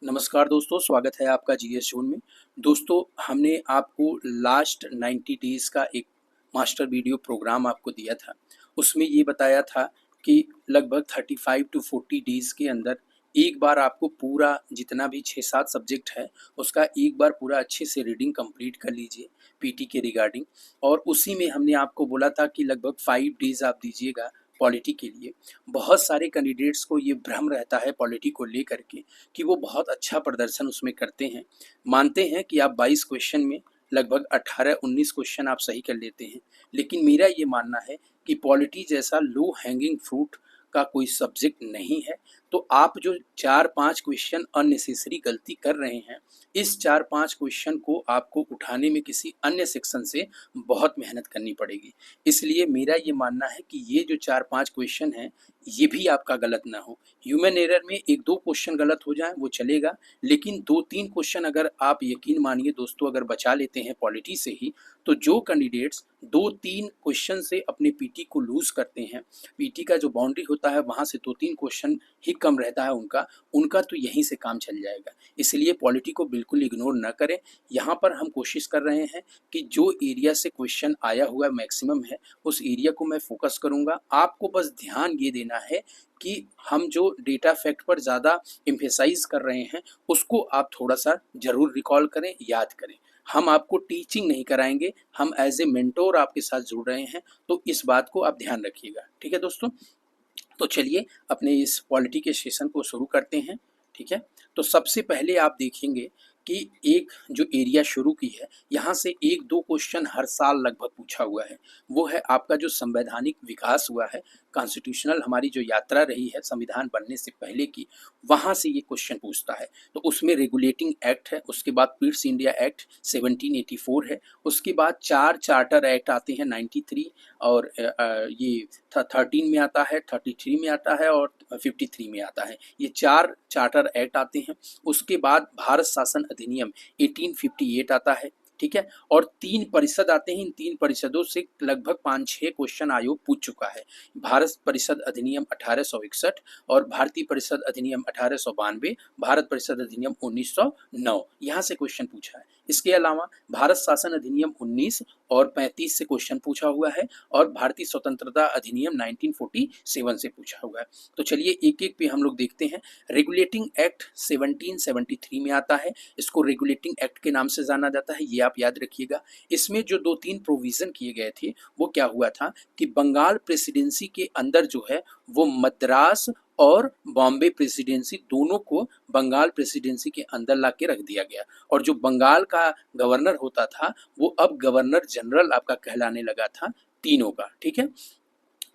नमस्कार दोस्तों, स्वागत है आपका जीएस जोन में। दोस्तों, हमने आपको लास्ट 90 डेज़ का एक मास्टर वीडियो प्रोग्राम आपको दिया था। उसमें ये बताया था कि लगभग 35 टू 40 डेज़ के अंदर एक बार आपको पूरा जितना भी 6-7 सब्जेक्ट है, उसका एक बार पूरा अच्छे से रीडिंग कंप्लीट कर लीजिए पीटी के रिगार्डिंग। और उसी में हमने आपको बोला था कि लगभग 5 डेज़ आप दीजिएगा पॉलिटी के लिए। बहुत सारे कैंडिडेट्स को ये भ्रम रहता है पॉलिटी को लेकर के कि वो बहुत अच्छा प्रदर्शन उसमें करते हैं। मानते हैं कि आप 22 क्वेश्चन में लगभग 18-19 क्वेश्चन आप सही कर लेते हैं, लेकिन मेरा ये मानना है कि पॉलिटी जैसा लो हैंगिंग फ्रूट का कोई सब्जेक्ट नहीं है। तो आप जो 4-5 क्वेश्चन अननेसेसरी गलती कर रहे हैं, इस 4-5 क्वेश्चन को आपको उठाने में किसी अन्य सेक्शन से बहुत मेहनत करनी पड़ेगी। इसलिए मेरा ये मानना है कि ये जो 4-5 क्वेश्चन हैं, ये भी आपका गलत ना हो। ह्यूमन एरर में 1-2 क्वेश्चन गलत हो जाएँ वो चलेगा, लेकिन 2-3 क्वेश्चन अगर आप यकीन मानिए दोस्तों अगर बचा लेते हैं पॉलिटी से ही, तो जो कैंडिडेट्स 2-3 क्वेश्चन से अपने पीटी को लूज़ करते हैं, पीटी का जो बाउंड्री होता है वहाँ से 2-3 क्वेश्चन ही कम रहता है उनका तो यहीं से काम चल जाएगा। इसलिए पॉलिटी को बिल्कुल इग्नोर ना करें। यहाँ पर हम कोशिश कर रहे हैं कि जो एरिया से क्वेश्चन आया हुआ मैक्सिमम है, उस एरिया को मैं फोकस करूँगा। आपको बस ध्यान ये देना है कि हम जो डेटा फैक्ट पर ज़्यादा एम्फेसाइज़ कर रहे हैं, उसको आप थोड़ा-सा ज़रूर रिकॉल करें, याद करें। हम आपको टीचिंग नहीं कराएँगे, हम एज़ ए मेंटर आपके साथ जुड़ रहे हैं, तो इस बात को आप ध्यान रखिएगा। ठीक है दोस्तों? तो चलिए अपने इस पॉलिटी के सेशन को शुरू करते हैं। ठीक है, तो सबसे पहले आप देखेंगे कि एक जो एरिया शुरू की है, यहाँ से 1-2 क्वेश्चन हर साल लगभग पूछा हुआ है। वो है आपका जो संवैधानिक विकास हुआ है, कॉन्स्टिट्यूशनल हमारी जो यात्रा रही है संविधान बनने से पहले की, वहाँ से ये क्वेश्चन पूछता है। तो उसमें रेगुलेटिंग एक्ट है, उसके बाद पिट्स इंडिया एक्ट 1784 है, उसके बाद 4 चार्टर एक्ट आते हैं 93, और ये 13 में आता है, 33 में आता है और 53 में आता है। ये 4 चार्टर एक्ट आते हैं। उसके बाद भारत शासन अधिनियम 1858 आता है। ठीक है, और 3 परिषद आते हैं। इन 3 परिषदों से लगभग 5-6 क्वेश्चन आयोग पूछ चुका है। भारत परिषद अधिनियम 1861 और भारतीय परिषद अधिनियम 1892, भारत परिषद अधिनियम 1909, यहाँ से क्वेश्चन पूछा है। इसके अलावा भारत शासन अधिनियम 19 और 35 से क्वेश्चन पूछा हुआ है, और भारतीय स्वतंत्रता अधिनियम 1947 से पूछा हुआ है। तो चलिए एक एक पे हम लोग देखते हैं। रेगुलेटिंग एक्ट 1773 में आता है। इसको रेगुलेटिंग एक्ट के नाम से जाना जाता है, ये आप याद रखिएगा। इसमें जो 2-3 प्रोविज़न किए गए थे, वो क्या हुआ था कि बंगाल प्रेसिडेंसी के अंदर जो है वो मद्रास और बॉम्बे प्रेसिडेंसी दोनों को बंगाल प्रेसिडेंसी के अंदर ला के रख दिया गया। और जो बंगाल का गवर्नर होता था, वो अब गवर्नर जनरल आपका कहलाने लगा था तीनों का। ठीक है,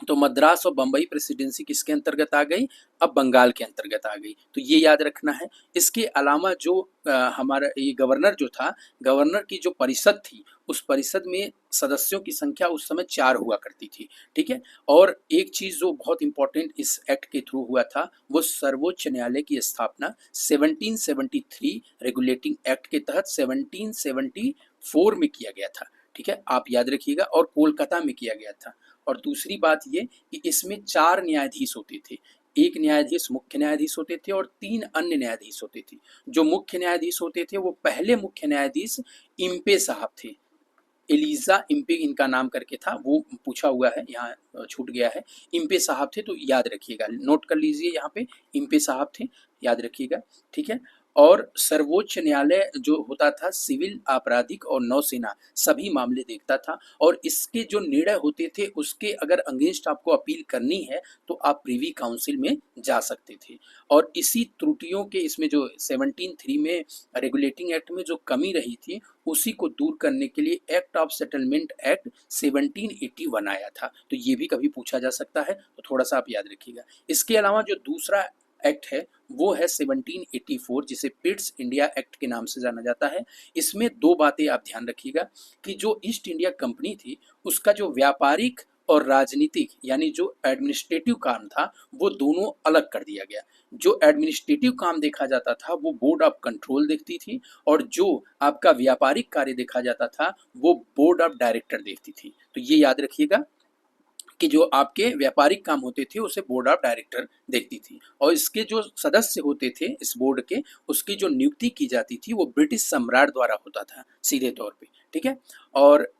तो मद्रास और बम्बई प्रेसिडेंसी किसके अंतर्गत आ गई? अब बंगाल के अंतर्गत आ गई। तो ये याद रखना है। इसके अलावा जो हमारा ये गवर्नर जो था, गवर्नर की जो परिषद थी, उस परिषद में सदस्यों की संख्या उस समय 4 हुआ करती थी। ठीक है, और एक चीज़ जो बहुत इंपॉर्टेंट इस एक्ट के थ्रू हुआ था, वो सर्वोच्च न्यायालय की स्थापना 1773 रेगुलेटिंग एक्ट के तहत 1774 में किया गया था। ठीक है, आप याद रखिएगा, और कोलकाता में किया गया था। और दूसरी बात ये कि इसमें 4 न्यायाधीश होते थे। एक न्यायाधीश मुख्य न्यायाधीश होते थे और 3 अन्य न्यायाधीश होते थे। जो मुख्य न्यायाधीश होते थे वो पहले मुख्य न्यायाधीश इम्पे साहब थे। एलिजा इम्पे इनका नाम करके था, वो पूछा हुआ है, यहाँ छूट गया है। इम्पे साहब थे, तो याद रखिएगा, नोट कर लीजिए यहाँ पे इम्पे साहब थे, याद रखिएगा। ठीक है, और सर्वोच्च न्यायालय जो होता था सिविल, आपराधिक और नौसेना सभी मामले देखता था, और इसके जो निर्णय होते थे उसके अगर अगेंस्ट आपको अपील करनी है तो आप प्रीवी काउंसिल में जा सकते थे। और इसी त्रुटियों के इसमें जो 17 में रेगुलेटिंग एक्ट में जो कमी रही थी, उसी को दूर करने के लिए एक्ट ऑफ सेटलमेंट एक्ट 1781 आया था। तो ये भी कभी पूछा जा सकता है, तो थोड़ा सा आप याद रखिएगा। इसके अलावा जो दूसरा एक्ट है वो है 1784, जिसे पिट्स इंडिया एक्ट के नाम से जाना जाता है। इसमें 2 बातें आप ध्यान रखिएगा कि जो ईस्ट इंडिया कंपनी थी, उसका जो व्यापारिक और राजनीतिक यानी जो एडमिनिस्ट्रेटिव काम था, वो दोनों अलग कर दिया गया। जो एडमिनिस्ट्रेटिव काम देखा जाता था वो बोर्ड ऑफ कंट्रोल देखती थी, और जो आपका व्यापारिक कार्य देखा जाता था वो बोर्ड ऑफ डायरेक्टर देखती थी। तो ये याद रखिएगा। कि जो आपके व्यापारिक काम होते थे उसे बोर्ड ऑफ डायरेक्टर देखती थी, और इसके जो सदस्य होते थे इस बोर्ड के, उसकी जो नियुक्ति की जाती थी वो ब्रिटिश सम्राट द्वारा होता था सीधे तौर पे। ठीक है, और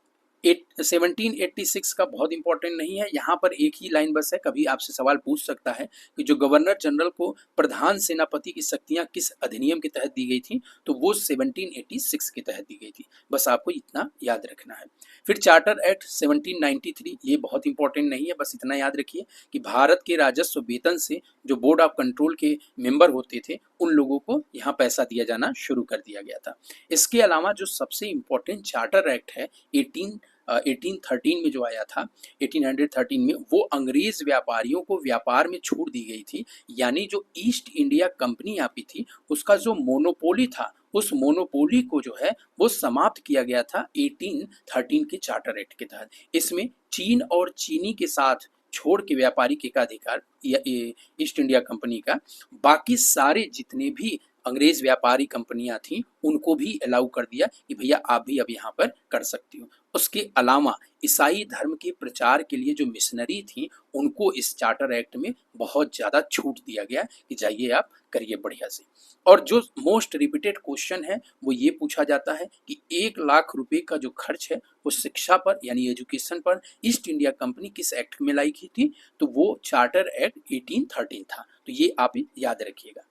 1786 का बहुत इंपॉर्टेंट नहीं है, यहाँ पर एक ही लाइन बस है। कभी आपसे सवाल पूछ सकता है कि जो गवर्नर जनरल को प्रधान सेनापति की शक्तियाँ किस अधिनियम के तहत दी गई थी, तो वो 1786 के तहत दी गई थी। बस आपको इतना याद रखना है। फिर चार्टर एक्ट 1793, ये बहुत इंपॉर्टेंट नहीं है, बस इतना याद रखिए कि भारत के राजस्व वेतन से जो बोर्ड ऑफ कंट्रोल के मेंबर होते थे उन लोगों को यहाँ पैसा दिया जाना शुरू कर दिया गया था। इसके अलावा जो सबसे इम्पोर्टेंट चार्टर एक्ट है 1813 में जो आया था, 1813 में, वो अंग्रेज व्यापारियों को व्यापार में छूट दी गई थी। यानी जो ईस्ट इंडिया कंपनी आपी थी उसका जो मोनोपोली था, उस मोनोपोली को जो है वो समाप्त किया गया था 1813 के चार्टर एक्ट के तहत। इसमें चीन और चीनी के साथ छोड़ के व्यापारिक एकाधिकार ईस्ट इंडिया कंपनी का बाकी सारे जितने भी अंग्रेज व्यापारी कंपनियां थी उनको भी अलाउ कर दिया कि भैया आप भी अब यहाँ पर कर सकती हो। उसके अलावा ईसाई धर्म के प्रचार के लिए जो मिशनरी थी उनको इस चार्टर एक्ट में बहुत ज़्यादा छूट दिया गया कि जाइए आप करिए बढ़िया से। और जो मोस्ट रिपीटेड क्वेश्चन है वो ये पूछा जाता है कि 1,00,000 रुपए का जो खर्च है वो शिक्षा पर यानी एजुकेशन पर ईस्ट इंडिया कंपनी किस एक्ट में लाई की थी, तो वो चार्टर एक्ट 1813 था। तो ये आप याद रखिएगा।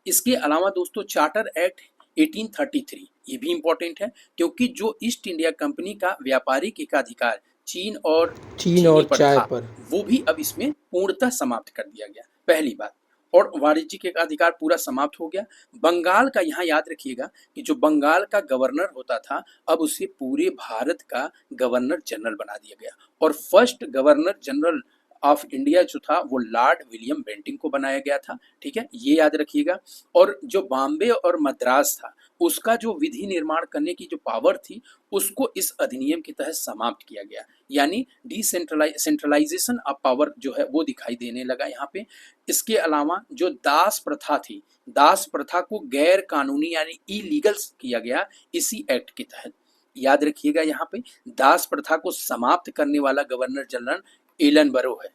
इसके अलावा दोस्तों चार्टर एक्ट 1833 ये भी इंपॉर्टेंट है, क्योंकि जो ईस्ट इंडिया कंपनी का व्यापारिक एकाधिकार चीन और चीनी पर चाय था पर। वो भी अब इसमें पूर्णतः समाप्त कर दिया गया, पहली बात। और वाणिज्यिक एकाधिकार पूरा समाप्त हो गया। बंगाल का यहाँ याद रखिएगा कि जो बंगाल का गवर्नर होता था अब उसे पूरे भारत का गवर्नर जनरल बना दिया गया, और first governor general of India जो था वो लॉर्ड विलियम बेंटिंग को बनाया गया था। ठीक है, ये याद रखिएगा। और जो बॉम्बे और मद्रास था उसका जो विधि निर्माण करने की जो पावर थी उसको इस अधिनियम के तहत समाप्त किया गया, यानी सेंट्रलाइजेशन ऑफ पावर जो है वो दिखाई देने लगा यहाँ पे। इसके अलावा जो दास प्रथा थी, दास प्रथा को गैर कानूनी यानी इलीगल किया गया इसी एक्ट के तहत। याद रखिएगा यहाँ पे दास प्रथा को समाप्त करने वाला गवर्नर जनरल एलन बरो है,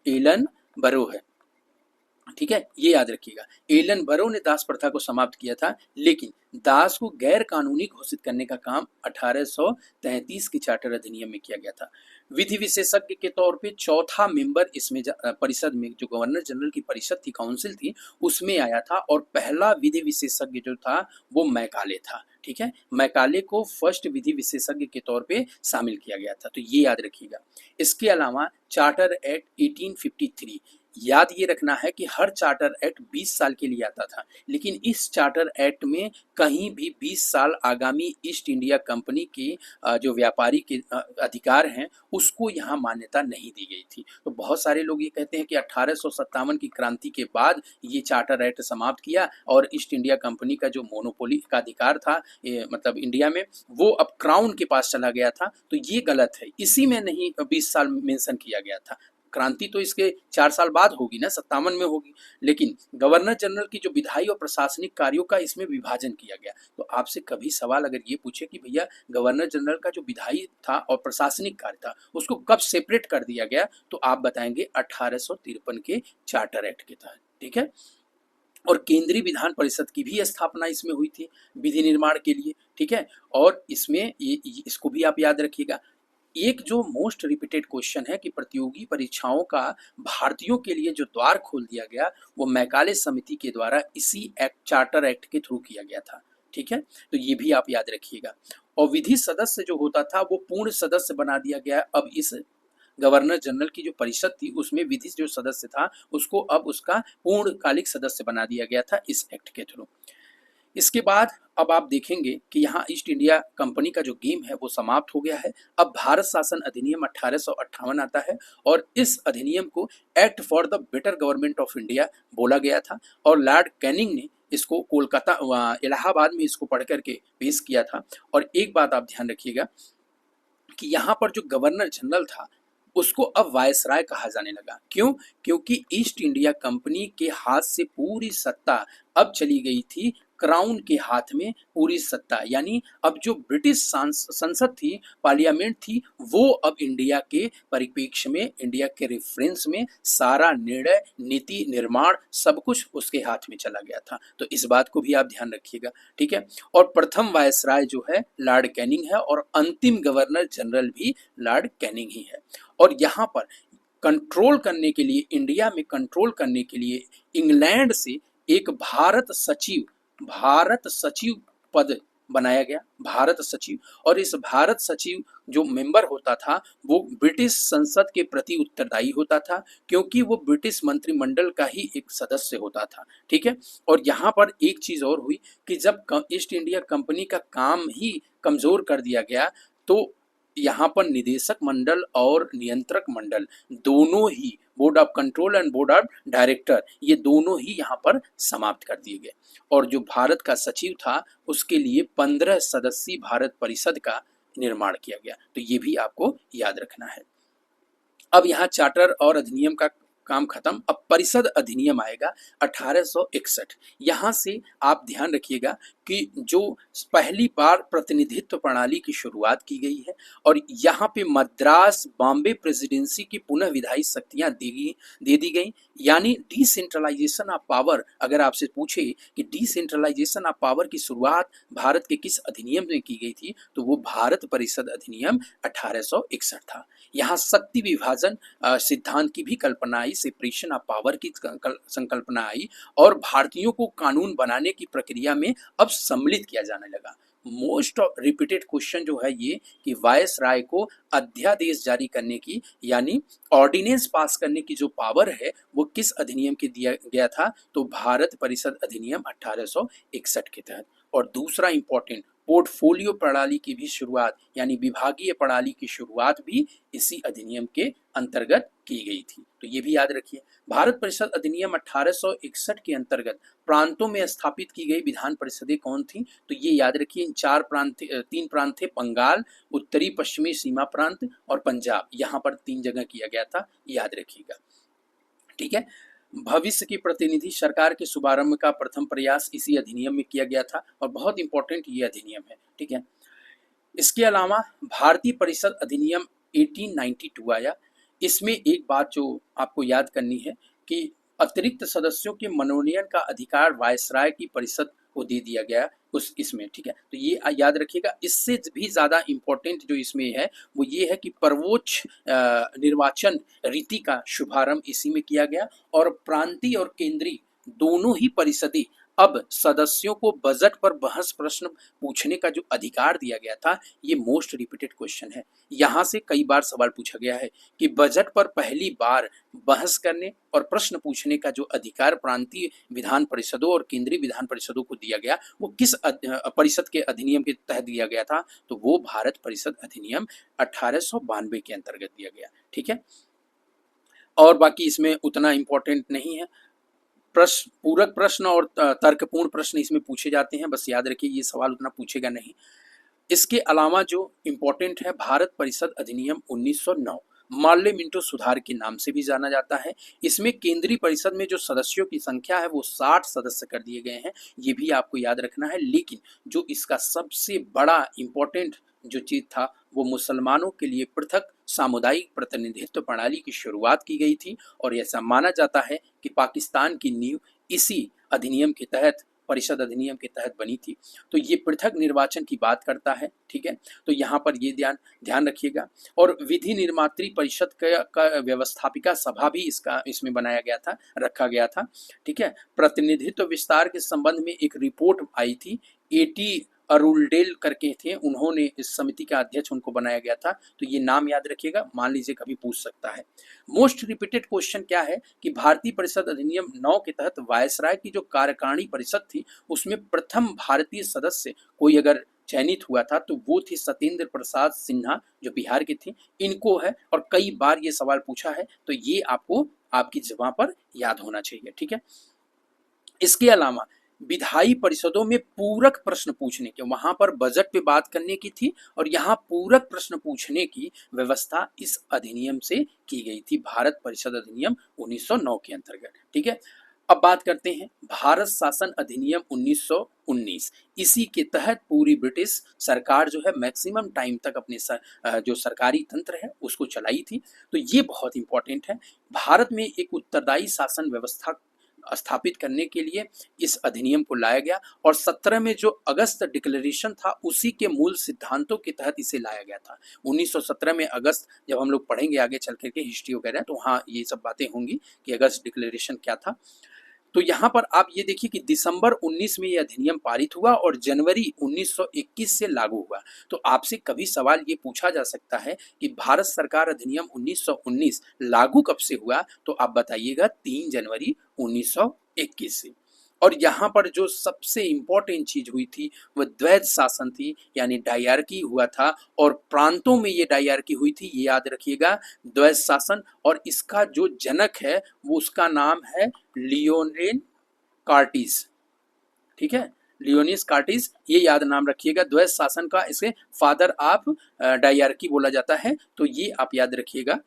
एलन बरो है। ठीक है, ये याद रखिएगा, एलन बरो ने दास प्रथा को समाप्त किया था, लेकिन दास को गैर कानूनी घोषित करने का काम 1833 के चार्टर अधिनियम में किया गया था। विधि विशेषज्ञ के तौर पे चौथा मेंबर इसमें परिषद में जो गवर्नर जनरल की परिषद थी, काउंसिल थी, उसमें आया था, और पहला विधि विशेषज्ञ जो था वो मैकाले था। ठीक है, मैकाले को फर्स्ट विधि विशेषज्ञ के तौर पे शामिल किया गया था, तो ये याद रखिएगा। इसके अलावा चार्टर एक्ट 1853, याद ये रखना है कि हर चार्टर एक्ट 20 साल के लिए आता था, लेकिन इस चार्टर एक्ट में कहीं भी 20 साल आगामी ईस्ट इंडिया कंपनी के जो व्यापारी के अधिकार हैं उसको यहाँ मान्यता नहीं दी गई थी। तो बहुत सारे लोग ये कहते हैं कि 1857 की क्रांति के बाद ये चार्टर एक्ट समाप्त किया और ईस्ट इंडिया कंपनी का जो मोनोपोली का अधिकार था मतलब इंडिया में, वो अब क्राउन के पास चला गया था। तो ये गलत है, इसी में नहीं 20 साल मेंशन किया गया था। क्रांति तो इसके 4 साल बाद होगी ना, 57 में होगी, लेकिन गवर्नर जनरल की जो विधायी और प्रशासनिक कार्यों का इसमें विभाजन किया गया। तो आपसे कभी सवाल अगर ये पूछे कि भैया गवर्नर जनरल का जो विधायी था और प्रशासनिक कार्य था उसको कब सेपरेट कर दिया गया, तो आप बताएंगे 1853 के चार्टर एक्ट के तहत। ठीक है, और केंद्रीय विधान परिषद की भी स्थापना इसमें हुई थी विधि निर्माण के लिए। ठीक है, और इसमें इसको भी आप याद रखिएगा। एक जो मोस्ट रिपीटेड क्वेश्चन है कि प्रतियोगी परीक्षाओं का भारतीयों के लिए जो द्वार खोल दिया गया वो मैकाले समिति के द्वारा इसी एक्ट चार्टर एक्ट के थ्रू किया गया था। ठीक है, तो ये भी आप याद रखिएगा। और विधि सदस्य जो होता था वो पूर्ण सदस्य बना दिया गया। अब इस गवर्नर जनरल की जो परिषद थी उसमें विधि जो सदस्य था उसको अब उसका पूर्णकालिक सदस्य बना दिया गया था इस एक्ट के थ्रू। इसके बाद अब आप देखेंगे कि यहाँ ईस्ट इंडिया कंपनी का जो गेम है वो समाप्त हो गया है। अब भारत शासन अधिनियम 1858 आता है और इस अधिनियम को act for the better government of India बोला गया था, और लॉर्ड कैनिंग ने इसको कोलकाता इलाहाबाद में इसको पढ़ करके पेश किया था। और एक बात आप ध्यान रखिएगा कि यहाँ पर जो गवर्नर जनरल था उसको अब वायसराय कहा जाने लगा। क्यों? क्योंकि ईस्ट इंडिया कंपनी के हाथ से पूरी सत्ता अब चली गई थी क्राउन के हाथ में पूरी सत्ता, यानी अब जो ब्रिटिश संसद थी, पार्लियामेंट थी, वो अब इंडिया के परिप्रेक्ष्य में, इंडिया के रेफरेंस में सारा निर्णय, नीति निर्माण सब कुछ उसके हाथ में चला गया था। तो इस बात को भी आप ध्यान रखिएगा, ठीक है। और प्रथम वायसराय जो है लॉर्ड कैनिंग है और अंतिम गवर्नर जनरल भी लॉर्ड कैनिंग ही है। और यहाँ पर कंट्रोल करने के लिए, इंडिया में कंट्रोल करने के लिए इंग्लैंड से एक भारत सचिव पद बनाया गया, भारत सचिव। और इस भारत सचिव जो मेंबर होता था वो ब्रिटिश संसद के प्रति उत्तरदायी होता था, क्योंकि वो ब्रिटिश मंत्रिमंडल का ही एक सदस्य होता था, ठीक है। और यहाँ पर एक चीज और हुई कि जब ईस्ट इंडिया कंपनी का काम ही कमजोर कर दिया गया, तो यहाँ पर निदेशक मंडल और नियंत्रक मंडल दोनों ही, board of control and board of director, ये दोनों ही यहाँ पर समाप्त कर दिए गए। और जो भारत का सचिव था उसके लिए 15 सदस्यीय भारत परिषद का निर्माण किया गया। तो ये भी आपको याद रखना है। अब यहाँ चार्टर और अधिनियम का काम खत्म, अब परिषद अधिनियम आएगा 1861। यहाँ से आप ध्यान रखिएगा कि जो पहली बार प्रतिनिधित्व प्रणाली की शुरुआत की गई है और यहाँ पे मद्रास बॉम्बे प्रेसिडेंसी की पुनः विधायी शक्तियां दे दी गई, यानी डिसेंट्रलाइजेशन ऑफ पावर। अगर आपसे पूछे कि डिसेंट्रलाइजेशन ऑफ पावर की शुरुआत भारत के किस अधिनियम में की गई थी, तो वो भारत परिषद अधिनियम 1861 था। यहाँ शक्ति विभाजन सिद्धांत की भी कल्पना आई, सेपरेशन ऑफ पावर की संकल्पना आई और भारतीयों को कानून बनाने की प्रक्रिया में अब सम्मिलित किया जाने लगा। मोस्ट रिपीटेड क्वेश्चन जो है ये कि वायसराय को अध्यादेश जारी करने की, यानी ऑर्डिनेंस पास करने की जो पावर है वो किस अधिनियम के दिया गया था, तो भारत परिषद अधिनियम 1861 के तहत। और दूसरा इंपॉर्टेंट, पोर्टफोलियो प्रणाली की भी शुरुआत, यानी विभागीय प्रणाली की शुरुआत भी इसी अधिनियम के अंतर्गत की गई थी। तो ये भी याद रखिए। भारत परिषद अधिनियम 1861 के अंतर्गत प्रांतों में स्थापित की गई विधान परिषदें कौन थी, तो ये याद रखिए। इन तीन प्रांत थे, बंगाल, उत्तरी पश्चिमी सीमा प्रांत और पंजाब। यहाँ पर 3 जगह किया गया था, याद रखिएगा, ठीक है। भविष्य की प्रतिनिधि सरकार के शुभारंभ का प्रथम प्रयास इसी अधिनियम में किया गया था और बहुत इंपॉर्टेंट ये अधिनियम है, ठीक है। इसके अलावा भारतीय परिषद अधिनियम 1892 आया। इसमें एक बात जो आपको याद करनी है कि अतिरिक्त सदस्यों के मनोनयन का अधिकार वायसराय की परिषद को दे दिया गया उस इसमें, ठीक है। तो ये याद रखिएगा। इससे भी ज़्यादा इम्पोर्टेंट जो इसमें है वो ये है कि सर्वोच्च निर्वाचन रीति का शुभारंभ इसी में किया गया और प्रांतीय और केंद्रीय दोनों ही परिषदें अब सदस्यों को बजट पर बहस प्रश्न पूछने का जो अधिकार दिया गया था, ये मोस्ट रिपीटेड क्वेश्चन है। यहाँ से कई बार सवाल पूछा गया है कि बजट पर पहली बार बहस करने और प्रश्न पूछने का जो अधिकार प्रांतीय विधान परिषदों और केंद्रीय विधान परिषदों को दिया गया वो किस परिषद के अधिनियम के तहत दिया गया था, तो वो भारत परिषद अधिनियम 1892 के अंतर्गत दिया गया, ठीक है। और बाकी इसमें उतना इम्पोर्टेंट नहीं है। प्रश्न, पूरक प्रश्न और तर्कपूर्ण प्रश्न इसमें पूछे जाते हैं, बस याद रखिए ये सवाल उतना पूछेगा नहीं। इसके अलावा जो इम्पोर्टेंट है, भारत परिषद अधिनियम 1909 मार्ले मिंटो सुधार के नाम से भी जाना जाता है। इसमें केंद्रीय परिषद में जो सदस्यों की संख्या है वो 60 सदस्य कर दिए गए हैं, ये भी आपको याद रखना है। लेकिन जो इसका सबसे बड़ा इम्पोर्टेंट जो चीज था वो मुसलमानों के लिए पृथक सामुदायिक प्रतिनिधित्व प्रणाली की शुरुआत की गई थी और ऐसा माना जाता है कि पाकिस्तान की नींव इसी अधिनियम के तहत, परिषद अधिनियम के तहत बनी थी। तो ये पृथक निर्वाचन की बात करता है, ठीक है। तो यहाँ पर ये ध्यान रखिएगा। और विधि निर्मात्री परिषद का व्यवस्थापिका सभा भी इसमें बनाया गया था, रखा गया था, ठीक है। प्रतिनिधित्व विस्तार के संबंध में एक रिपोर्ट आई थी, एटी अरुलडेल करके थे, उन्होंने इस समिति का अध्यक्ष उनको बनाया गया था। तो ये नाम याद रखिएगा, मान लीजिए कभी पूछ सकता है। मोस्ट रिपीटेड क्वेश्चन क्या है कि भारतीय परिषद अधिनियम 9 के तहत वायसराय की जो कार्यकारिणी परिषद थी उसमें प्रथम भारतीय सदस्य कोई अगर चयनित हुआ था तो वो थे सत्येंद्र प्रसाद सिन्हा जो बिहार के थे, इनको है। और कई बार ये सवाल पूछा है, तो ये आपको आपकी जगह पर याद होना चाहिए, ठीक है। इसके अलावा विधायी परिषदों में पूरक प्रश्न पूछने के, वहां पर बजट पे बात करने की थी और यहाँ पूरक प्रश्न पूछने की व्यवस्था इस अधिनियम से की गई थी, भारत परिषद अधिनियम 1909 के अंतर्गत, ठीक है। अब बात करते हैं भारत शासन अधिनियम 1919। इसी के तहत पूरी ब्रिटिश सरकार जो है मैक्सिमम टाइम तक अपने जो सरकारी तंत्र है उसको चलाई थी। तो ये बहुत इंपॉर्टेंट है। भारत में एक उत्तरदायी शासन व्यवस्था स्थापित करने के लिए इस अधिनियम को लाया गया और 17 में जो अगस्त डिक्लेरेशन था उसी के मूल सिद्धांतों के तहत इसे लाया गया था। 1917 में अगस्त, जब हम लोग पढ़ेंगे आगे चल करके हिस्ट्री वगैरह, तो हाँ ये सब बातें होंगी कि अगस्त डिक्लेरेशन क्या था। तो यहाँ पर आप ये देखिए कि दिसंबर 19 में ये अधिनियम पारित हुआ और जनवरी 1921 से लागू हुआ। तो आपसे कभी सवाल ये पूछा जा सकता है कि भारत सरकार अधिनियम 1919 लागू कब से हुआ, तो आप बताइएगा 3 जनवरी 1921 से। और यहाँ पर जो सबसे इम्पोर्टेंट चीज हुई थी वह द्वैध शासन थी, यानी डायरकी हुआ था और प्रांतों में ये डायरकी हुई थी, ये याद रखिएगा, द्वैध शासन। और इसका जो जनक है वो उसका नाम है लियोनेल कार्टिस। ठीक है, लियोनिस कार्टिस, ये याद नाम रखिएगा। द्वैध शासन का इसे फादर ऑफ डायरकी बोला जाता है, तो ये आप याद रखिएगा।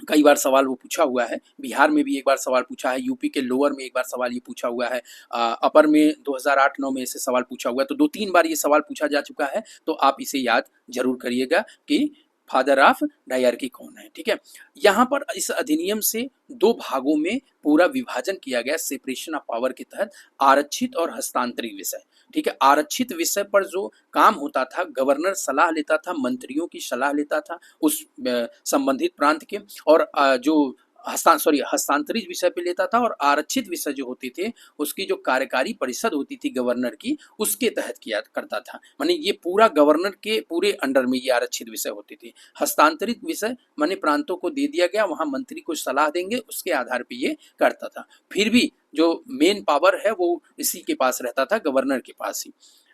कई बार सवाल वो पूछा हुआ है, बिहार में भी एक बार सवाल पूछा है, यूपी के लोअर में एक बार सवाल ये पूछा हुआ है, अपर में 2008-9 में इसे सवाल पूछा हुआ है। तो 2-3 बार ये सवाल पूछा जा चुका है, तो आप इसे याद जरूर करिएगा कि फादर ऑफ डायरकी कौन है। ठीक है, यहाँ पर इस अधिनियम से 2 भागों में पूरा विभाजन किया गया सेपरेशन ऑफ पावर के तहत, आरक्षित और हस्तांतरित विषय। ठीक है, आरक्षित विषय पर जो काम होता था, गवर्नर सलाह लेता था, मंत्रियों की सलाह लेता था उस संबंधित प्रांत के, और जो हस्तांतरित विषय पे लेता था, और आरक्षित विषय जो होते थे उसकी जो कार्यकारी परिषद होती थी गवर्नर की, उसके तहत किया करता था। माने ये पूरा गवर्नर के पूरे अंडर में ये आरक्षित विषय होते थे। हस्तांतरित विषय माने प्रांतों को दे दिया गया, वहां मंत्री को सलाह देंगे, उसके आधार पर ये करता था। फिर भी जो मेन पावर है वो इसी के पास रहता था, गवर्नर के पास ही।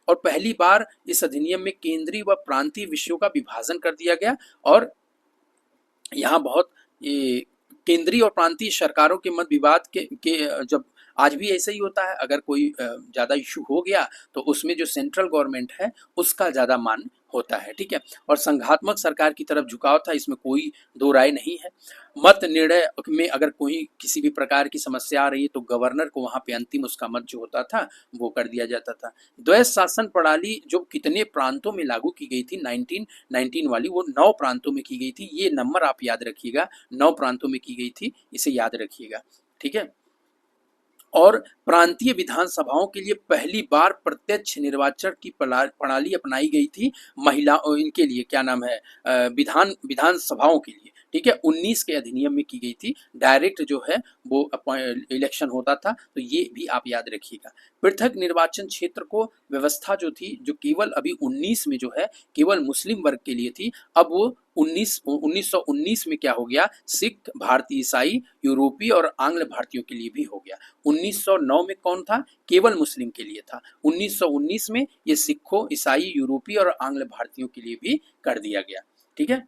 और पहली बार इस अधिनियम में केंद्रीय व प्रांतीय विषयों का विभाजन कर दिया गया। और यहाँ बहुत ये केंद्रीय और प्रांतीय सरकारों के मत विवाद के जब आज भी ऐसा ही होता है, अगर कोई ज़्यादा इशू हो गया तो उसमें जो सेंट्रल गवर्नमेंट है उसका ज़्यादा मान होता है। ठीक है, और संघात्मक सरकार की तरफ झुकाव था, इसमें कोई दो राय नहीं है। मत निर्णय में अगर कोई किसी भी प्रकार की समस्या आ रही है तो गवर्नर को वहाँ पे अंतिम उसका मत जो होता था वो कर दिया जाता था। द्वैध शासन प्रणाली जो कितने प्रांतों में लागू की गई थी 1919 वाली, वो 9 प्रांतों में की गई थी। ये नंबर आप याद रखिएगा, 9 प्रांतों में की गई थी, इसे याद रखिएगा। ठीक है, और प्रांतीय विधानसभाओं के लिए पहली बार प्रत्यक्ष निर्वाचन की प्रणाली अपनाई गई थी। महिला इनके लिए क्या नाम है, विधानसभाओं के लिए। ठीक है, 19 के अधिनियम में की गई थी, डायरेक्ट जो है वो इलेक्शन होता था। तो ये भी आप याद रखिएगा। पृथक निर्वाचन क्षेत्र को व्यवस्था जो थी, जो केवल अभी 19 में जो है केवल मुस्लिम वर्ग के लिए थी, अब वो 1919 में क्या हो गया, सिख, भारतीय ईसाई, यूरोपीय और आंग्ल भारतीयों के लिए भी हो गया। 1909 में कौन था, केवल मुस्लिम के लिए था। 1919 में ये सिखों, ईसाई, यूरोपीय और आंग्ल भारतीयों के लिए भी कर दिया गया। ठीक है,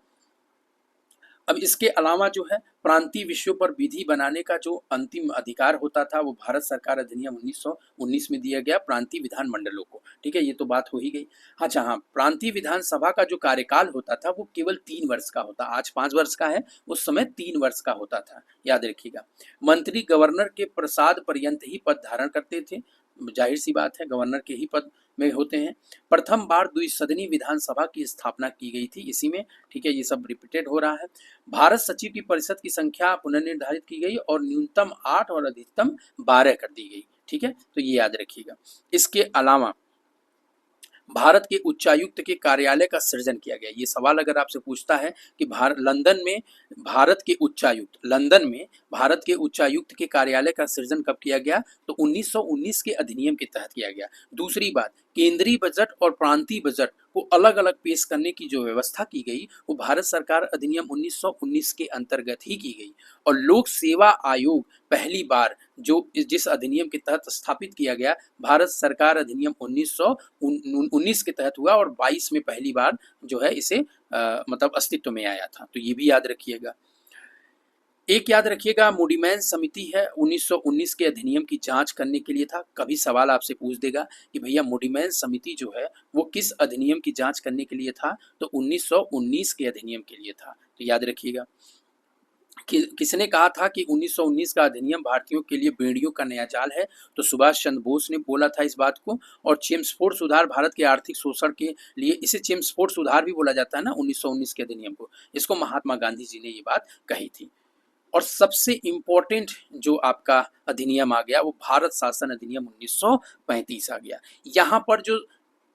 अब इसके अलावा जो है प्रांतीय विषयों पर विधि बनाने का जो अंतिम अधिकार होता था वो भारत सरकार अधिनियम 1919 में दिया गया प्रांतीय विधान मंडलों को। ठीक है, ये तो बात हो ही गई। अच्छा हाँ, प्रांतीय विधानसभा का जो कार्यकाल होता था वो केवल 3 वर्ष का होता, आज 5 वर्ष का है, उस समय 3 वर्ष का होता था, याद रखिएगा। मंत्री गवर्नर के प्रसाद पर्यंत ही पद धारण करते थे, जाहिर सी बात है गवर्नर के ही पद में होते हैं। प्रथम बार द्विसदनी विधानसभा की स्थापना की गई थी इसी में। ठीक है, ये सब रिपीटेड हो रहा है। भारत सचिव की परिषद की संख्या पुनर्निर्धारित की गई और न्यूनतम 8 और अधिकतम 12 कर दी गई। ठीक है, तो ये याद रखिएगा। इसके अलावा भारत के उच्चायुक्त के कार्यालय का सृजन किया गया। ये सवाल अगर आपसे पूछता है कि लंदन में भारत के उच्चायुक्त के कार्यालय का सृजन कब किया गया, तो 1919 के अधिनियम के तहत किया गया। दूसरी बात, केंद्रीय बजट और प्रांतीय बजट को अलग अलग पेश करने की जो व्यवस्था की गई वो भारत सरकार अधिनियम 1919 के अंतर्गत ही की गई। और लोक सेवा आयोग पहली बार जो जिस अधिनियम के तहत स्थापित किया गया, भारत सरकार अधिनियम 1919 के तहत हुआ और 22 में पहली बार जो है इसे मतलब अस्तित्व में आया था। तो ये भी याद रखिएगा। एक याद रखिएगा, मूडीमैन समिति है 1919 के अधिनियम की जांच करने के लिए था। कभी सवाल आपसे पूछ देगा कि भैया मूडीमैन समिति जो है वो किस अधिनियम की जांच करने के लिए था, तो 1919 के अधिनियम के लिए था, तो याद रखिएगा। किसने कहा था कि 1919 का अधिनियम भारतीयों के लिए बेड़ियों का नया जाल है? तो सुभाष चंद्र बोस ने बोला था इस बात को। और चेम्सफोर्ड सुधार भारत के आर्थिक शोषण के लिए, इसे चेम्सफोर्ड सुधार भी बोला जाता है ना 1919 के अधिनियम को, इसको महात्मा गांधी जी ने ये बात कही थी। और सबसे इम्पोर्टेंट जो आपका अधिनियम आ गया वो भारत शासन अधिनियम 1935 आ गया। यहाँ पर जो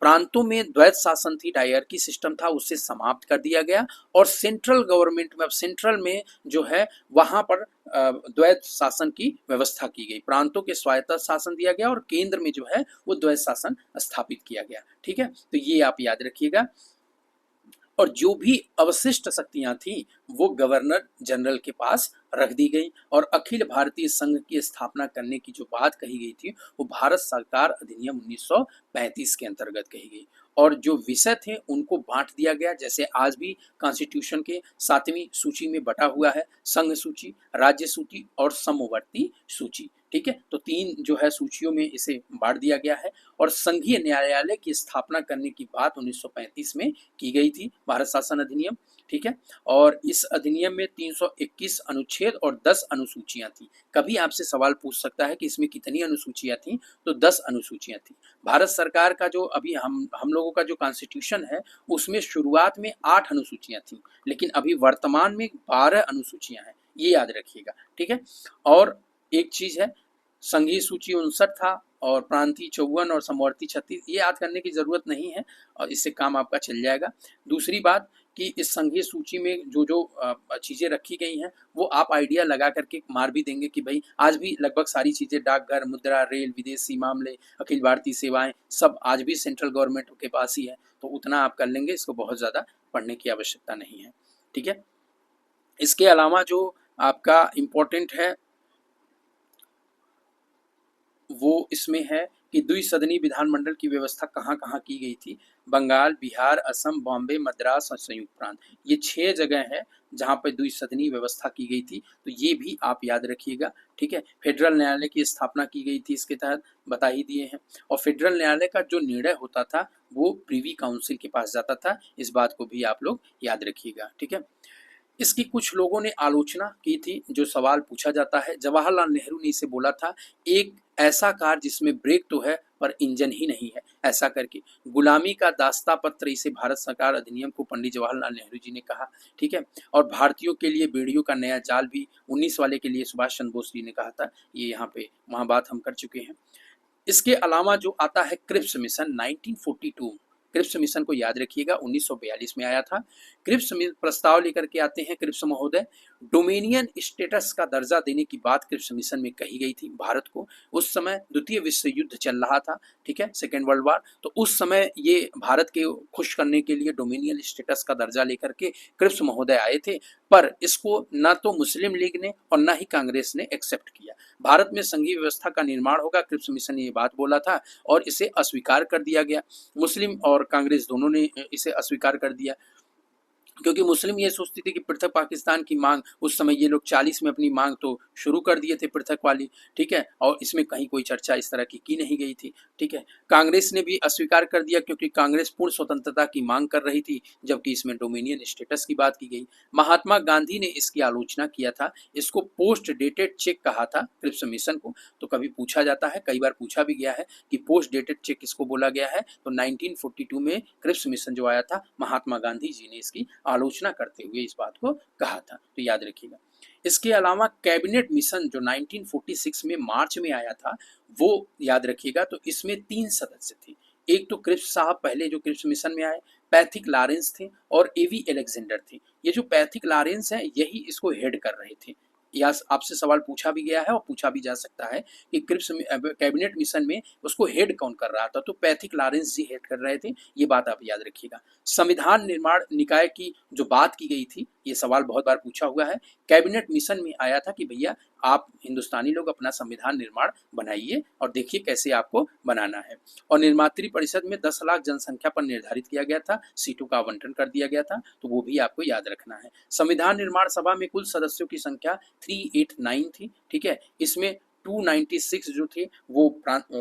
प्रांतों में द्वैत शासन थी, डायरकी सिस्टम था, उससे समाप्त कर दिया गया। और सेंट्रल गवर्नमेंट में, अब सेंट्रल में जो है वहां पर द्वैत शासन की व्यवस्था की गई। प्रांतों के स्वायत्त शासन दिया गया और केंद्र में जो है वो द्वैत शासन स्थापित किया गया। ठीक है, तो ये आप याद रखिएगा। और जो भी अवशिष्ट शक्तियां थी वो गवर्नर जनरल के पास रख दी गई। और अखिल भारतीय संघ की स्थापना करने की जो बात कही गई थी वो भारत सरकार अधिनियम 1935 के अंतर्गत कही गई। और जो विषय थे उनको बांट दिया गया, जैसे आज भी कॉन्स्टिट्यूशन के 7वीं सूची में बटा हुआ है, संघ सूची, राज्य सूची और समवर्ती सूची। ठीक है, तो 3 जो है सूचियों में इसे बांट दिया गया है। और संघीय न्यायालय की स्थापना करने की बात 1935 में की गई थी, भारत शासन अधिनियम। ठीक है, और इस अधिनियम में 321 अनुच्छेद और 10 अनुसूचियां थी। कभी आपसे सवाल पूछ सकता है कि इसमें कितनी अनुसूचियां थी, तो 10 अनुसूचियां थी। भारत सरकार का जो अभी हम लोगों का जो कॉन्स्टिट्यूशन है उसमें शुरुआत में 8 अनुसूचियां थी, लेकिन अभी वर्तमान में 12 अनुसूचियां हैं, ये याद रखिएगा। ठीक है, और एक चीज है, संघीय सूची 59 था और प्रांतीय 54 और समवर्ती 36, ये याद करने की जरूरत नहीं है और इससे काम आपका चल जाएगा। दूसरी बात कि इस संघीय सूची में जो जो चीजें रखी गई हैं वो आप आइडिया लगा करके मार भी देंगे कि भाई आज भी लगभग सारी चीजें, डाकघर, मुद्रा, रेल, विदेशी मामले, अखिल भारतीय सेवाएं, सब आज भी सेंट्रल गवर्नमेंट के पास ही है, तो उतना आप कर लेंगे, इसको बहुत ज्यादा पढ़ने की आवश्यकता नहीं है। ठीक है, इसके अलावा जो आपका इम्पोर्टेंट है वो इसमें है कि द्विसदनी विधानमंडल की व्यवस्था कहाँ कहाँ की गई थी। बंगाल, बिहार, असम, बॉम्बे, मद्रास और संयुक्त प्रांत, ये 6 जगह है जहाँ पर द्विसदनी व्यवस्था की गई थी, तो ये भी आप याद रखिएगा। ठीक है, फेडरल न्यायालय की स्थापना की गई थी, इसके तहत बता ही दिए हैं। और फेडरल न्यायालय का जो निर्णय होता था वो प्रीवी काउंसिल के पास जाता था, इस बात को भी आप लोग याद रखिएगा। ठीक है, इसकी कुछ लोगों ने आलोचना की थी, जो सवाल पूछा जाता है, जवाहरलाल नेहरू ने इसे बोला था, एक ऐसा कार जिसमें ब्रेक तो है पर इंजन ही नहीं है, ऐसा करके। गुलामी का दास्ता पत्र इसे भारत सरकार अधिनियम को पंडित जवाहरलाल नेहरू जी ने कहा। ठीक है, और भारतीयों के लिए बेड़ियों का नया जाल भी 19 वाले के लिए सुभाष चंद्र बोस जी ने कहा था, ये यहाँ पे वहाँ बात हम कर चुके हैं। इसके अलावा जो आता है क्रिप्स मिशन 1942, क्रिप्स मिशन को याद रखिएगा 1942 में आया था। क्रिप्स प्रस्ताव लेकर के आते हैं क्रिप्स महोदय, डोमिनियन स्टेटस का दर्जा देने की बात क्रिप्स मिशन में कही गई थी भारत को। उस समय द्वितीय विश्व युद्ध चल रहा था, ठीक है, सेकेंड वर्ल्ड वार, तो उस समय ये भारत के खुश करने के लिए डोमिनियन स्टेटस का दर्जा लेकर के क्रिप्स महोदय आए थे, पर इसको न तो मुस्लिम लीग ने और न ही कांग्रेस ने एक्सेप्ट किया। भारत में संघीय व्यवस्था का निर्माण होगा, क्रिप्स मिशन ने ये बात बोला था और इसे अस्वीकार कर दिया गया। मुस्लिम और कांग्रेस दोनों ने इसे अस्वीकार कर दिया, क्योंकि मुस्लिम ये सोचती थी कि पृथक पाकिस्तान की मांग, उस समय ये लोग 40 में अपनी मांग तो शुरू कर दिए थे पृथक वाली। ठीक है, और इसमें कहीं कोई चर्चा इस तरह की नहीं गई थी। ठीक है, कांग्रेस ने भी अस्वीकार कर दिया क्योंकि कांग्रेस पूर्ण स्वतंत्रता की मांग कर रही थी, जबकि इसमें डोमिनियन स्टेटस की बात की गई। महात्मा गांधी ने इसकी आलोचना किया था, इसको पोस्ट डेटेड चेक कहा था क्रिप्स मिशन को। तो कभी पूछा जाता है, कई बार पूछा भी गया है कि पोस्ट डेटेड चेक किसको बोला गया है, तो 1942 में क्रिप्स मिशन जो आया था, महात्मा गांधी जी ने इसकी आलोचना करते हुए इस बात को कहा था, तो याद रखिएगा। इसके अलावा कैबिनेट मिशन जो 1946 में मार्च में आया था, वो याद रखिएगा। तो इसमें 3 सदस्य थे, एक तो क्रिप्स साहब पहले जो क्रिप्स मिशन में आए, पैथिक लॉरेंस थे और एवी एलेक्जेंडर थे। ये जो पैथिक लॉरेंस है यही इसको हेड कर रहे थे। या आपसे सवाल पूछा भी गया है और पूछा भी जा सकता है कि क्रिप्स कैबिनेट मिशन में उसको हेड कौन कर रहा था, तो पैथिक लॉरेंस जी हेड कर रहे थे, ये बात आप याद रखिएगा। संविधान निर्माण निकाय की जो बात की गई थी, ये सवाल बहुत बार पूछा हुआ है, कैबिनेट मिशन में आया था कि भैया आप हिंदुस्तानी लोग अपना संविधान निर्माण बनाइए और देखिए कैसे आपको बनाना है। और निर्मात्री परिषद में 10 लाख जनसंख्या पर निर्धारित किया गया था, सीटों का आवंटन कर दिया गया था, तो वो भी आपको याद रखना है। संविधान निर्माण सभा में कुल सदस्यों की संख्या 389 थी। ठीक है, इसमें 296 जो थे वो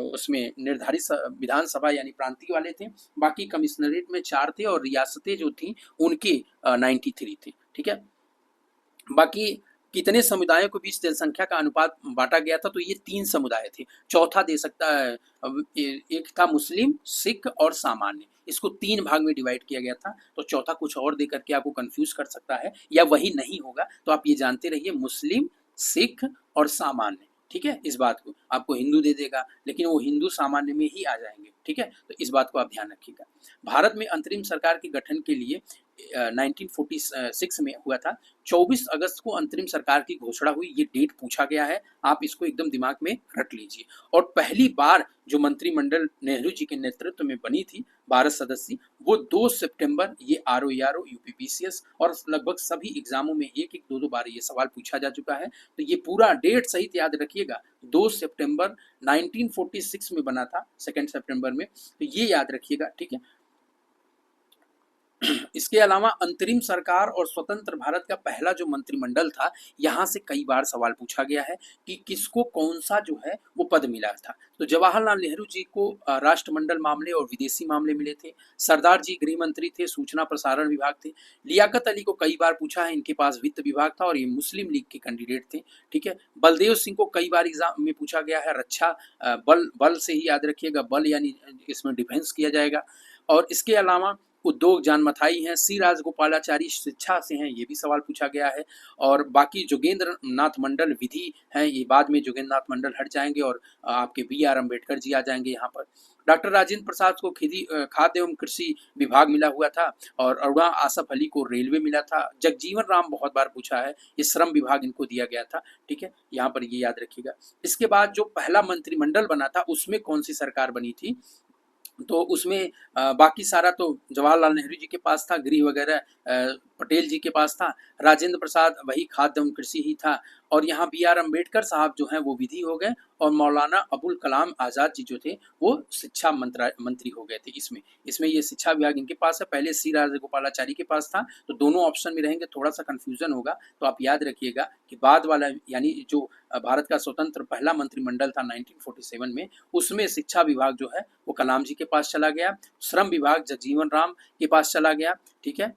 उसमें निर्धारित विधानसभा यानी प्रांतीय वाले थे, बाकी कमिश्नरेट में 4 थे और रियासतें जो थी उनकी 93 थी। ठीक है, बाकी कितने समुदायों के बीच जनसंख्या का अनुपात बांटा गया था, तो ये 3 समुदाय थे। चौथा दे सकता है, एक था मुस्लिम, सिख और सामान्य, इसको 3 भाग में डिवाइड किया गया था। तो चौथा कुछ और दे करके आपको कंफ्यूज कर सकता है, या वही नहीं होगा, तो आप ये जानते रहिए मुस्लिम, सिख और सामान्य। ठीक है, इस बात को आपको हिंदू दे देगा, लेकिन वो हिंदू सामान्य में ही आ जाएंगे। ठीक है, तो इस बात को आप ध्यान रखिएगा। भारत में अंतरिम सरकार के गठन के लिए 1946 में हुआ था। 24 अगस्त को अंतरिम सरकार की घोषणा हुई, ये डेट पूछा गया है, आप इसको एकदम दिमाग में रख लीजिए। और पहली बार जो मंत्रिमंडल नेहरू जी के नेतृत्व में बनी थी 12 सदस्य, वो 2 सितंबर, ये RO UPPCS और लगभग सभी एग्जामों में एक एक दो बार ये सवाल पूछा जा चुका है, तो ये पूरा डेट सहित याद रखिएगा। 2 सितंबर 1946 में बना था, 2 सितंबर में, तो ये याद रखिएगा। ठीक है, इसके अलावा अंतरिम सरकार और स्वतंत्र भारत का पहला जो मंत्रिमंडल था, यहाँ से कई बार सवाल पूछा गया है कि किसको कौन सा जो है वो पद मिला था। तो जवाहरलाल नेहरू जी को राष्ट्रमंडल मामले और विदेशी मामले मिले थे। सरदार जी गृह मंत्री थे, सूचना प्रसारण विभाग थे। लियाकत अली को कई बार पूछा है, इनके पास वित्त विभाग था और ये मुस्लिम लीग के कैंडिडेट थे। ठीक है, बलदेव सिंह को कई बार एग्जाम में पूछा गया है, रक्षा बल से ही याद रखिएगा, बल यानी इसमें डिफेंस किया जाएगा। और इसके अलावा उद्योग जान मथाई हैं, सी राजगोपालाचारी शिक्षा से हैं, ये भी सवाल पूछा गया है। और बाकी जोगेंद्र नाथ मंडल विधि हैं, ये बाद में जोगेंद्र नाथ मंडल हट जाएंगे और आपके BR अम्बेडकर जी आ जाएंगे यहाँ पर। डॉक्टर राजेंद्र प्रसाद को खाद्य एवं कृषि विभाग मिला हुआ था और अरुणा आसफ अली को रेलवे मिला था। जगजीवन राम बहुत बार पूछा है, ये श्रम विभाग इनको दिया गया था। ठीक है, यहाँ पर ये याद रखिएगा। इसके बाद जो पहला मंत्रिमंडल बना था उसमें कौन सी सरकार बनी थी, तो उसमें बाकी सारा तो जवाहरलाल नेहरू जी के पास था, गृह वगैरह पटेल जी के पास था, राजेंद्र प्रसाद वही खाद्य एवं कृषि ही था, और यहाँ BR अम्बेडकर साहब जो हैं वो विधि हो गए, और मौलाना अबुल कलाम आज़ाद जी जो थे वो शिक्षा मंत्री हो गए थे। इसमें ये शिक्षा विभाग इनके पास है, पहले सी राजगोपालाचारी के पास था। तो दोनों ऑप्शन में रहेंगे, थोड़ा सा कन्फ्यूजन होगा, तो आप याद रखिएगा कि बाद वाला यानी जो भारत का स्वतंत्र पहला मंत्रिमंडल था 1947 में, उसमें शिक्षा विभाग जो है वो कलाम जी के पास चला गया, श्रम विभाग जगजीवन राम के पास चला गया। ठीक है,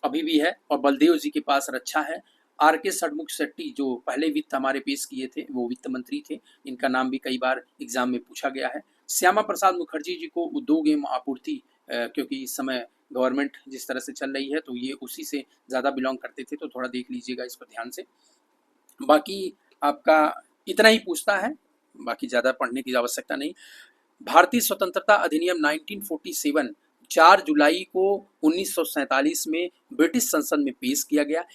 अभी भी है, और बलदेव जी के पास रक्षा है। RK षणमुख शेट्टी जो पहले वित्त हमारे पेश किए थे, वो वित्त मंत्री थे, इनका नाम भी कई बार एग्जाम में पूछा गया है। श्यामा प्रसाद मुखर्जी जी को उद्योग एवं आपूर्ति, क्योंकि इस समय गवर्नमेंट जिस तरह से चल रही है तो ये उसी से ज़्यादा बिलोंग करते थे, तो थोड़ा देख लीजिएगा इस पर ध्यान से। बाकी आपका इतना ही पूछता है, बाकी ज़्यादा पढ़ने की आवश्यकता नहीं। भारतीय स्वतंत्रता अधिनियम 1947 4 जुलाई को 1947 में ब्रिटिश संसद में पेश किया गया।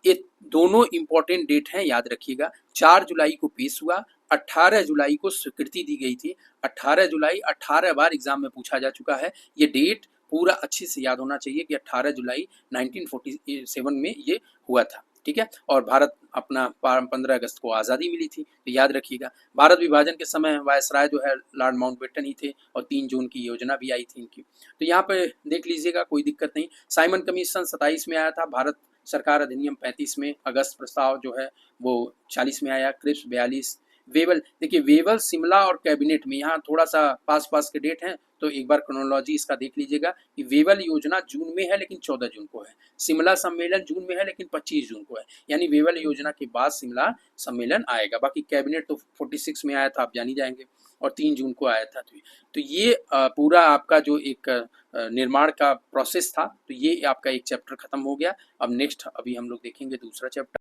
ये दोनों इंपॉर्टेंट डेट हैं, याद रखिएगा। 4 जुलाई को पेश हुआ, 18 जुलाई को स्वीकृति दी गई थी। 18 जुलाई 18 बार एग्जाम में पूछा जा चुका है, ये डेट पूरा अच्छे से याद होना चाहिए कि 18 जुलाई 1947 में ये हुआ था। ठीक है, और भारत अपना 15 अगस्त को आज़ादी मिली थी, तो याद रखिएगा। भारत विभाजन के समय वायसराय जो है लॉर्ड माउंटबेटन ही थे, और 3 जून की योजना भी आई थी इनकी, तो यहाँ पे देख लीजिएगा, कोई दिक्कत नहीं। साइमन कमीशन 27 में आया था, भारत सरकार अधिनियम 35 में, अगस्त प्रस्ताव जो है वो 40 में आया, क्रिप्स 42, वेवल, देखिए वेवल, शिमला और कैबिनेट में यहाँ थोड़ा सा पास के डेट हैं, तो एक बार क्रोनोलॉजी इसका देख लीजिएगा कि वेवल योजना जून में है लेकिन 14 जून को है, शिमला सम्मेलन जून में है लेकिन 25 जून को है, यानी वेवल योजना के बाद शिमला सम्मेलन आएगा। बाकी कैबिनेट तो 46 में आया था, आप जान ही जाएंगे, और 3 जून को आया था। तो ये पूरा आपका जो एक निर्माण का प्रोसेस था, तो ये आपका एक चैप्टर खत्म हो गया। अब नेक्स्ट अभी हम लोग देखेंगे दूसरा चैप्टर।